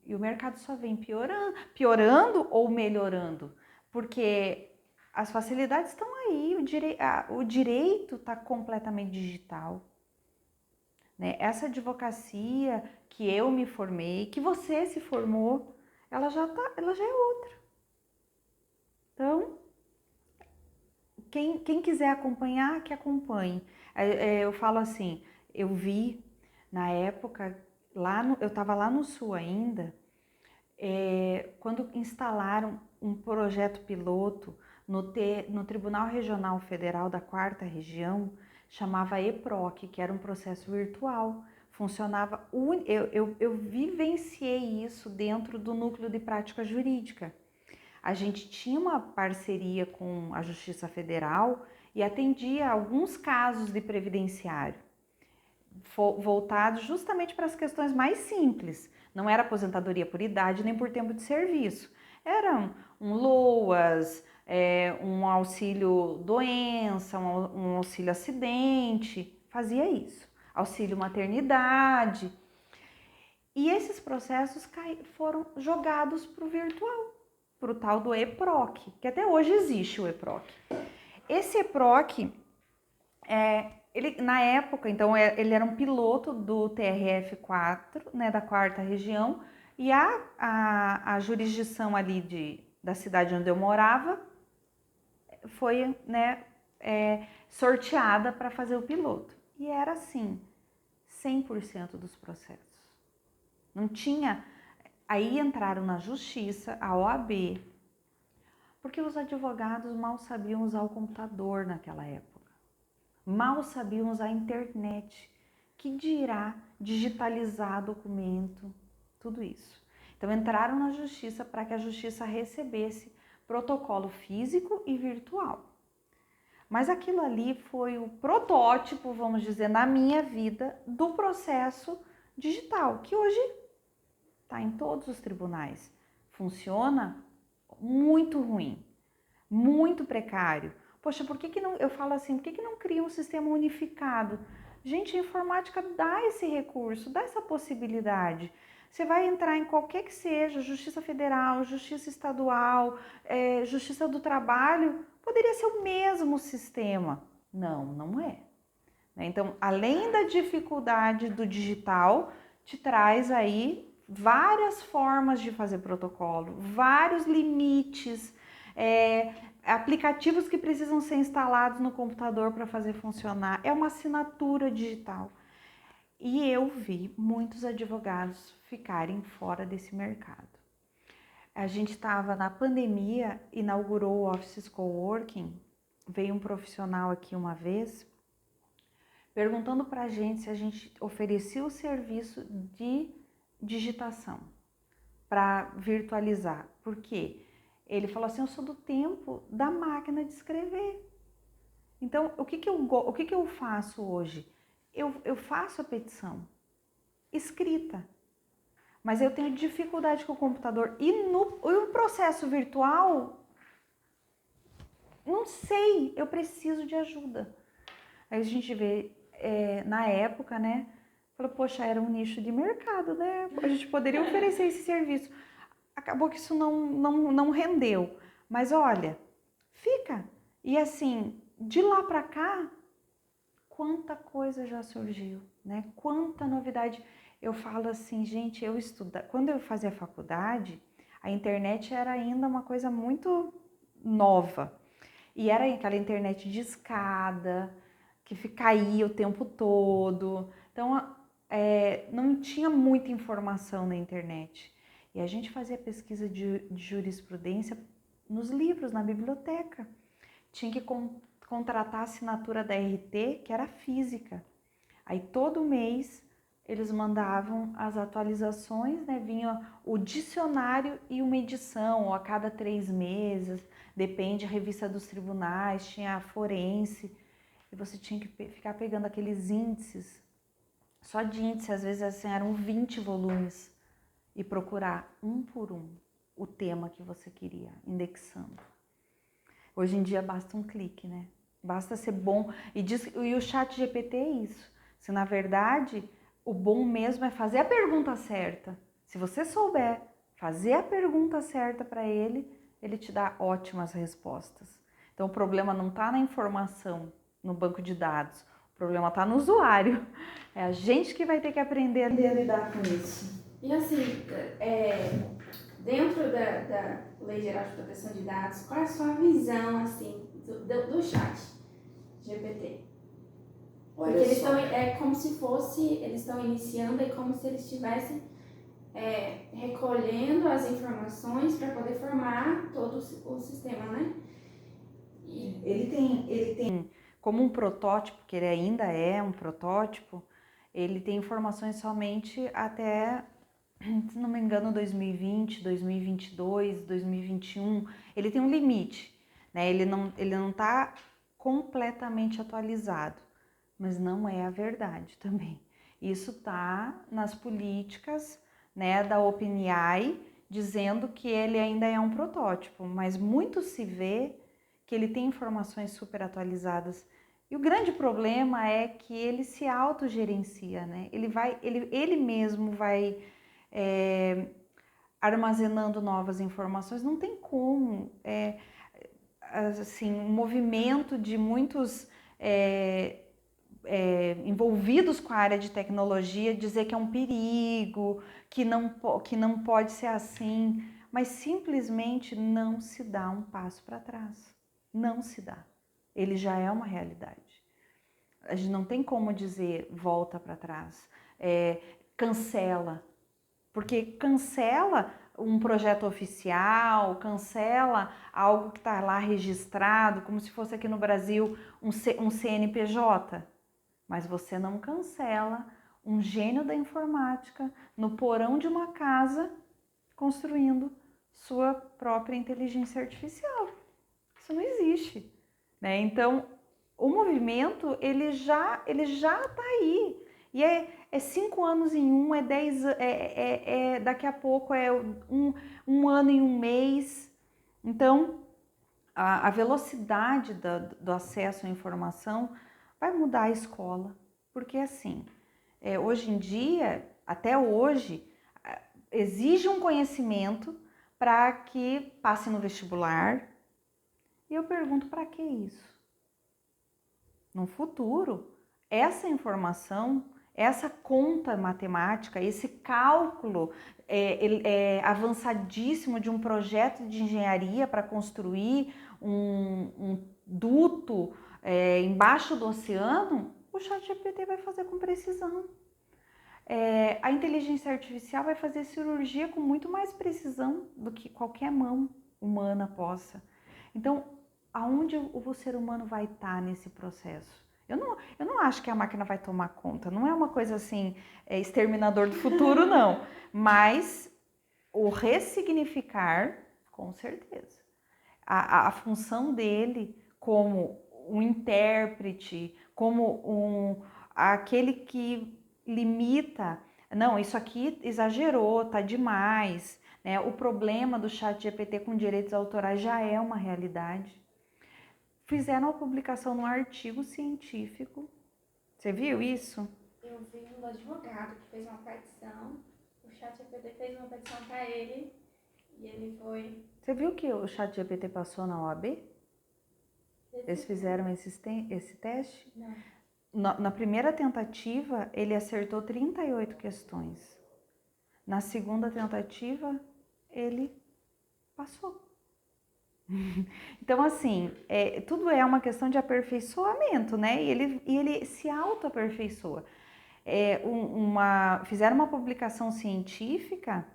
e o mercado só vem piorando ou melhorando, porque as facilidades estão aí, o direito está completamente digital. Né? Essa advocacia que eu me formei, que você se formou, ela já é outra. Então, quem quiser acompanhar, que acompanhe. Eu falo assim, eu vi na época, eu estava lá no Sul ainda, quando instalaram um projeto piloto no Tribunal Regional Federal da 4ª Região, chamava EPROC, que era um processo virtual. Funcionava, eu vivenciei isso dentro do núcleo de prática jurídica. A gente tinha uma parceria com a Justiça Federal e atendia alguns casos de previdenciário, voltados justamente para as questões mais simples. Não era aposentadoria por idade nem por tempo de serviço. Eram um LOAS, um auxílio doença, um auxílio acidente, fazia isso. Auxílio maternidade. E esses processos foram jogados para o virtual, para o tal do EPROC, que até hoje existe o EPROC. Esse EPROC, ele, na época, então, ele era um piloto do TRF4, né, da 4ª Região, e a jurisdição ali da cidade onde eu morava foi, né, sorteada para fazer o piloto. E era assim, 100% dos processos. Não tinha... Aí entraram na justiça, a OAB, porque os advogados mal sabiam usar o computador naquela época. Mal sabiam usar a internet, que dirá digitalizar documento, tudo isso. Então entraram na justiça para que a justiça recebesse protocolo físico e virtual. Mas aquilo ali foi o protótipo, vamos dizer, na minha vida, do processo digital, que hoje está em todos os tribunais. Funciona muito ruim, muito precário, Poxa, por que que não, eu falo assim, por que que não cria um sistema unificado? Gente, a informática dá esse recurso, dá essa possibilidade. Você vai entrar em qualquer que seja, Justiça Federal, Justiça Estadual, Justiça do Trabalho, poderia ser o mesmo sistema. Não, não é. Então, além da dificuldade do digital, te traz aí várias formas de fazer protocolo, vários limites, aplicativos que precisam ser instalados no computador para fazer funcionar. É uma assinatura digital. E eu vi muitos advogados ficarem fora desse mercado. A gente estava na pandemia, inaugurou o Office Coworking, veio um profissional aqui uma vez, perguntando para a gente se a gente oferecia o serviço de digitação para virtualizar. Por quê? Ele falou assim, eu sou do tempo da máquina de escrever. Então, o que eu faço hoje? Eu faço a petição escrita, mas eu tenho dificuldade com o computador. E o processo virtual, não sei, eu preciso de ajuda. Aí a gente vê, na época, né, falou, poxa, era um nicho de mercado, né? A gente poderia oferecer esse serviço. Acabou que isso não rendeu. Mas olha, fica. E assim, de lá para cá, quanta coisa já surgiu, né? Quanta novidade. Eu falo assim, gente, quando eu fazia faculdade, a internet era ainda uma coisa muito nova. E era aquela internet de escada, que caía o tempo todo. Então, não tinha muita informação na internet. E a gente fazia pesquisa de jurisprudência nos livros, na biblioteca. Tinha que contratar a assinatura da RT, que era física. Aí todo mês eles mandavam as atualizações, né? Vinha o dicionário e uma edição, ou a cada 3 meses, depende, a revista dos tribunais, tinha a forense, e você tinha que ficar pegando aqueles índices, só de índice, às vezes assim, eram 20 volumes, e procurar um por um o tema que você queria, indexando. Hoje em dia basta um clique, né? Basta ser bom. E o chat GPT é isso. Se na verdade o bom mesmo é fazer a pergunta certa. Se você souber fazer a pergunta certa para ele, ele te dá ótimas respostas. Então o problema não está na informação, no banco de dados. O problema está no usuário. É a gente que vai ter que aprender a lidar com isso. E assim, dentro da Lei Geral de Proteção de Dados, qual é a sua visão assim, do chat GPT? Porque eles estão, como se fosse, eles estão iniciando, é como se eles estivessem recolhendo as informações para poder formar todo o sistema, né? E ele tem como um protótipo, que ele ainda é um protótipo, ele tem informações somente até, se não me engano, 2020, 2022, 2021. Ele tem um limite, né? Ele não está completamente atualizado, mas não é a verdade também. Isso está nas políticas, né, da OpenAI, dizendo que ele ainda é um protótipo, mas muito se vê que ele tem informações super atualizadas. E o grande problema é que ele se autogerencia, né? Ele mesmo vai armazenando novas informações. Não tem como, assim, um movimento de muitos envolvidos com a área de tecnologia dizer que é um perigo, que não pode ser assim, mas simplesmente não se dá um passo para trás. Não se dá. Ele já é uma realidade. A gente não tem como dizer volta para trás, cancela, porque cancela um projeto oficial, cancela algo que está lá registrado, como se fosse aqui no Brasil um CNPJ, mas você não cancela um gênio da informática no porão de uma casa construindo sua própria inteligência artificial. Isso não existe, né? Então, o movimento, ele já tá aí. E é 5 anos em um, 10, daqui a pouco é um ano em um mês. Então, a velocidade do acesso à informação vai mudar a escola. Porque assim, hoje em dia, até hoje, exige um conhecimento para que passe no vestibular. E eu pergunto, para que isso? No futuro, essa informação, essa conta matemática, esse cálculo avançadíssimo de um projeto de engenharia para construir um duto embaixo do oceano, o ChatGPT vai fazer com precisão. A inteligência artificial vai fazer cirurgia com muito mais precisão do que qualquer mão humana possa. Então, aonde o ser humano vai estar nesse processo? Eu não acho que a máquina vai tomar conta, não é uma coisa assim, exterminador do futuro, não. Mas o ressignificar, com certeza. A função dele como um intérprete, como aquele que limita, não, isso aqui exagerou, tá demais, né? O problema do ChatGPT com direitos autorais já é uma realidade. Fizeram uma publicação num artigo científico. Você viu isso? Eu vi um advogado que fez uma petição, o ChatGPT fez uma petição para ele e ele foi... Você viu que o ChatGPT passou na OAB? Eles fizeram esse teste? Não. Na primeira tentativa, ele acertou 38 questões. Na segunda tentativa, ele passou. Então, assim, tudo é uma questão de aperfeiçoamento, né? E ele se auto-aperfeiçoa. Fizeram uma publicação científica,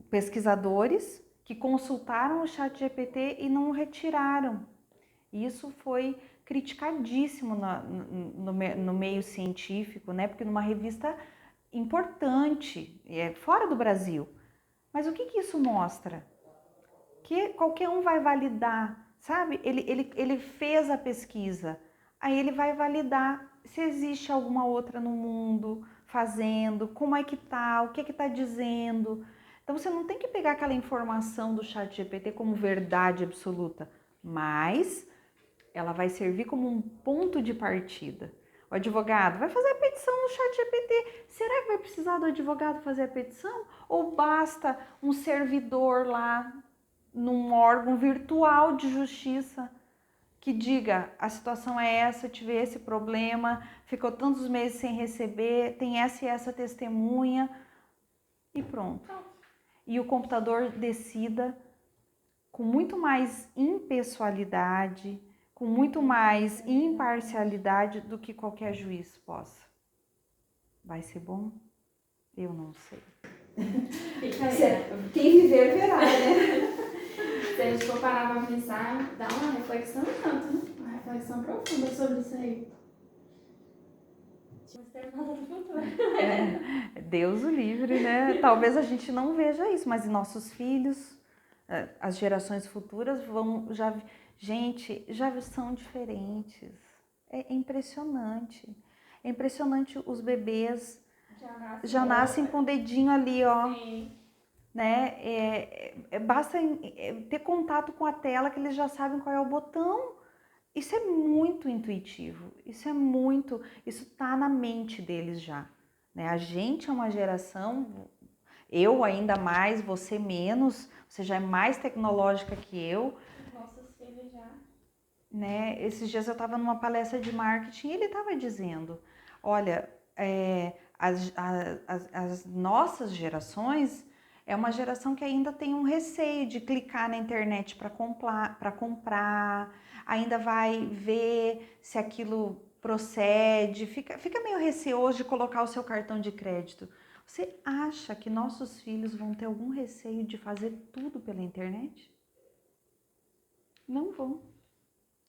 pesquisadores que consultaram o ChatGPT e não o retiraram. Isso foi criticadíssimo no meio científico, né? Porque numa revista importante, fora do Brasil. Mas o que isso mostra? Que qualquer um vai validar, sabe? Ele fez a pesquisa, aí ele vai validar se existe alguma outra no mundo fazendo, como é que tá, o que tá dizendo. Então você não tem que pegar aquela informação do ChatGPT como verdade absoluta, mas ela vai servir como um ponto de partida. O advogado vai fazer a petição no ChatGPT. Será que vai precisar do advogado fazer a petição? Ou basta um servidor lá num órgão virtual de justiça que diga, a situação é essa, eu tive esse problema, ficou tantos meses sem receber, tem essa e essa testemunha e pronto. E o computador decida com muito mais impessoalidade, com muito mais imparcialidade do que qualquer juiz possa. Vai ser bom? Eu não sei. Quem viver verá, né? Se a gente for parar pra pensar, dá uma reflexão tanto, né? Uma reflexão profunda sobre isso aí. Não tem nada do futuro. Deus o livre, né? Talvez a gente não veja isso, mas nossos filhos, as gerações futuras já são diferentes. É impressionante. É impressionante, os bebês já nascem com o dedinho ali, ó. Sim. Né? Basta ter contato com a tela que eles já sabem qual é o botão. Isso é muito intuitivo, isso tá na mente deles já, né? A gente é uma geração, eu ainda mais, você menos, você já é mais tecnológica que eu. Nossos filhos já. Né? Esses dias eu estava numa palestra de marketing e ele estava dizendo, olha, as nossas gerações é uma geração que ainda tem um receio de clicar na internet para comprar, ainda vai ver se aquilo procede, fica meio receoso de colocar o seu cartão de crédito. Você acha que nossos filhos vão ter algum receio de fazer tudo pela internet? Não vão.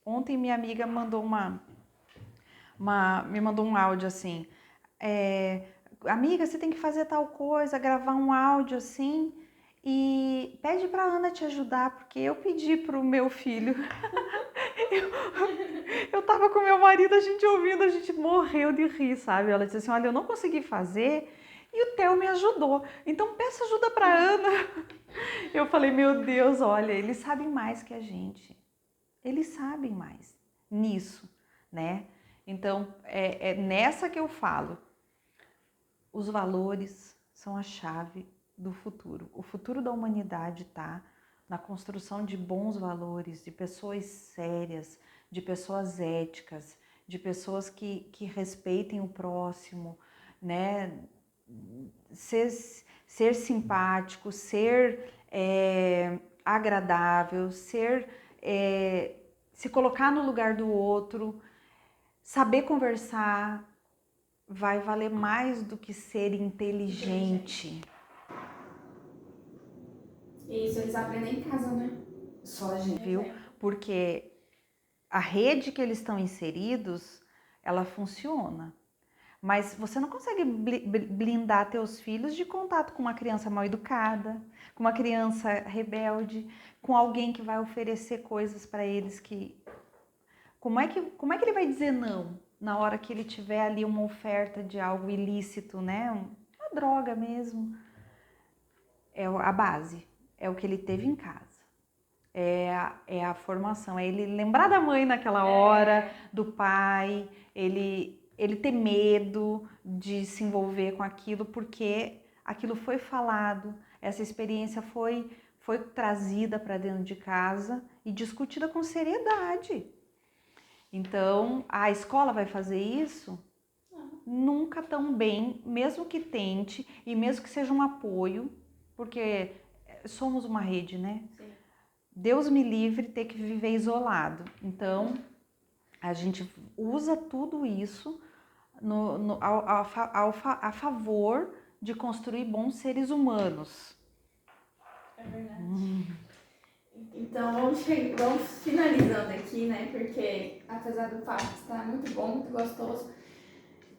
Ontem minha amiga mandou me mandou um áudio assim, amiga, você tem que fazer tal coisa, gravar um áudio assim e pede pra Ana te ajudar, porque eu pedi pro meu filho. eu tava com meu marido, a gente ouvindo, a gente morreu de rir, sabe? Ela disse assim, olha, eu não consegui fazer E o Theo me ajudou. Então peça ajuda para Ana. Eu falei, meu Deus, olha, eles sabem mais que a gente. Eles sabem mais nisso, né? Então, é nessa que eu falo. Os valores são a chave do futuro. O futuro da humanidade está na construção de bons valores, de pessoas sérias, de pessoas éticas, de pessoas que respeitem o próximo, né? Ser simpático, ser agradável, se colocar no lugar do outro, saber conversar, vai valer mais do que ser inteligente. Isso eles aprendem em casa, né? Só a gente. Viu? Porque a rede que eles estão inseridos, ela funciona. Mas você não consegue blindar teus filhos de contato com uma criança mal educada, com uma criança rebelde, com alguém que vai oferecer coisas para eles que... Como é que ele vai dizer não na hora que ele tiver ali uma oferta de algo ilícito, né? Uma droga mesmo. É a base, é o que ele teve em casa. É a formação, é ele lembrar da mãe naquela hora, do pai, ele ter medo de se envolver com aquilo, porque aquilo foi falado, essa experiência foi trazida para dentro de casa e discutida com seriedade. Então, a escola vai fazer isso? Nunca tão bem, mesmo que tente e mesmo que seja um apoio, porque somos uma rede, né? Sim. Deus me livre ter que viver isolado. Então, a gente usa tudo isso a favor de construir bons seres humanos. É verdade. Então, vamos finalizando aqui, né? Porque, apesar do papo estar muito bom, muito gostoso,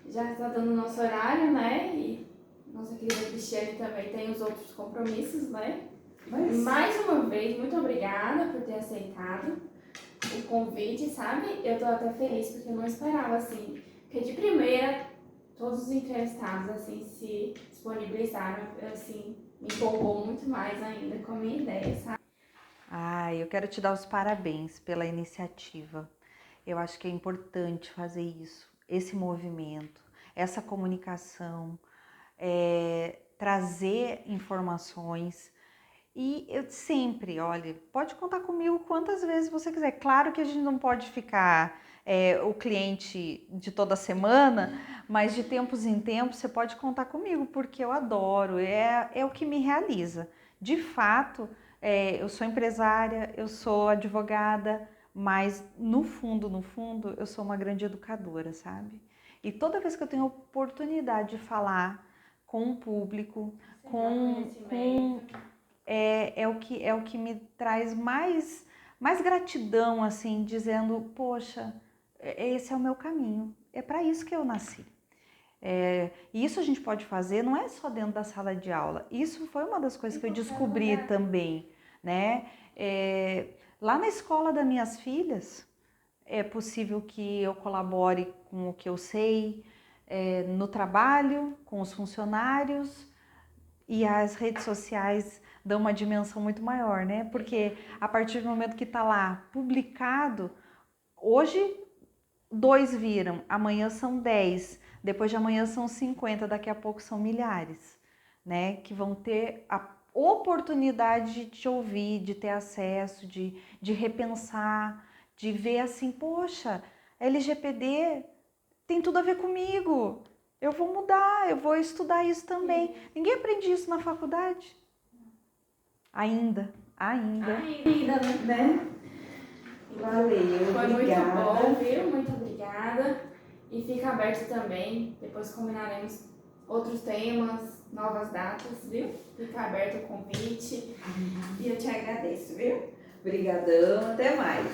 já está dando o nosso horário, né? E nossa querida Cristiane também tem os outros compromissos, né? Mas... Mais uma vez, muito obrigada por ter aceitado o convite, sabe? Eu tô até feliz porque eu não esperava, assim, porque de primeira, todos os entrevistados, assim, se disponibilizaram, assim, me empolgou muito mais ainda com a minha ideia, sabe? Eu quero te dar os parabéns pela iniciativa. Eu acho que é importante fazer isso, esse movimento, essa comunicação, trazer informações. E eu sempre, olha, pode contar comigo quantas vezes você quiser. Claro que a gente não pode ficar o cliente de toda semana, mas de tempos em tempos você pode contar comigo, porque eu adoro, é o que me realiza. De fato, eu sou empresária, eu sou advogada, mas no fundo, eu sou uma grande educadora, sabe? E toda vez que eu tenho oportunidade de falar com o público, é o que me traz mais gratidão, assim, dizendo, poxa, esse é o meu caminho, é para isso que eu nasci. E isso a gente pode fazer, não é só dentro da sala de aula, isso foi uma das coisas que eu descobri também, né? Lá na escola das minhas filhas, é possível que eu colabore com o que eu sei, no trabalho, com os funcionários, e as redes sociais dão uma dimensão muito maior, né? Porque a partir do momento que está lá publicado, hoje 2 viram, amanhã são 10, depois de amanhã são 50, daqui a pouco são milhares, né? Que vão ter a oportunidade de te ouvir, de ter acesso, de repensar, de ver assim, poxa, LGPD tem tudo a ver comigo. Eu vou mudar, eu vou estudar isso também. Ninguém aprende isso na faculdade. Ainda, né? Valeu, Foi obrigada. muito bom, viu? Muito obrigada. E fica aberto também, depois combinaremos outros temas, novas datas, viu? Fica aberto o convite. E eu te agradeço, viu? Obrigadão, até mais.